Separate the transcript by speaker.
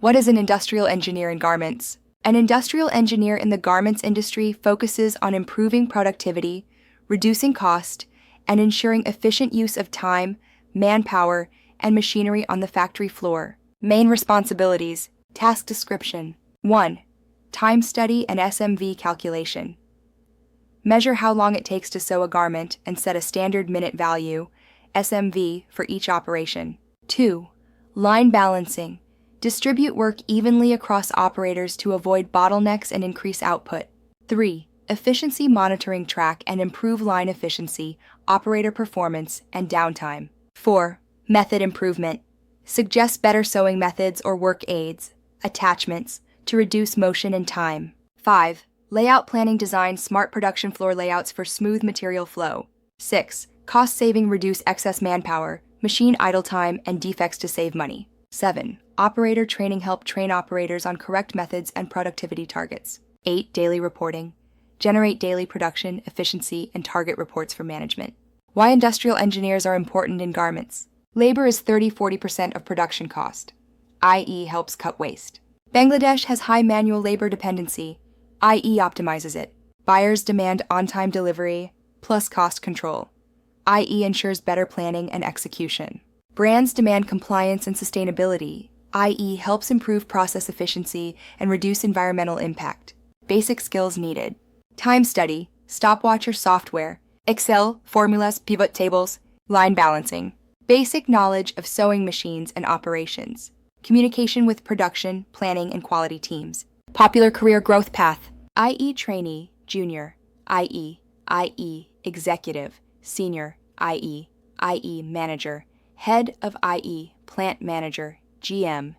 Speaker 1: What is an industrial engineer in garments? An industrial engineer in the garments industry focuses on improving productivity, reducing cost, and ensuring efficient use of time, manpower, and machinery on the factory floor. Main responsibilities. Task description. 1. Time study and SMV calculation. Measure how long it takes to sew a garment and set a standard minute value, SMV, for each operation. 2. Line balancing. Distribute work evenly across operators to avoid bottlenecks and increase output. 3. Efficiency monitoring. Track and improve line efficiency, operator performance, and downtime. 4. Method improvement. Suggest better sewing methods or work aids, attachments, to reduce motion and time. 5. Layout planning. Design smart production floor layouts for smooth material flow. 6. Cost saving. Reduce excess manpower, machine idle time, and defects to save money. 7. Operator training. Help train operators on correct methods and productivity targets. 8. Daily reporting. Generate daily production, efficiency, and target reports for management. Why industrial engineers are important in garments. Labor is 30–40% of production cost, i.e. helps cut waste. Bangladesh has high manual labor dependency, i.e. optimizes it. Buyers demand on-time delivery plus cost control, i.e. ensures better planning and execution. Brands demand compliance and sustainability, i.e. helps improve process efficiency and reduce environmental impact. Basic skills needed. Time study, stopwatch or software, Excel, formulas, pivot tables, line balancing. Basic knowledge of sewing machines and operations. Communication with production, planning, and quality teams. Popular career growth path, i.e. trainee, junior, i.e. executive, senior, i.e. manager, head of, i.e. plant manager, GM,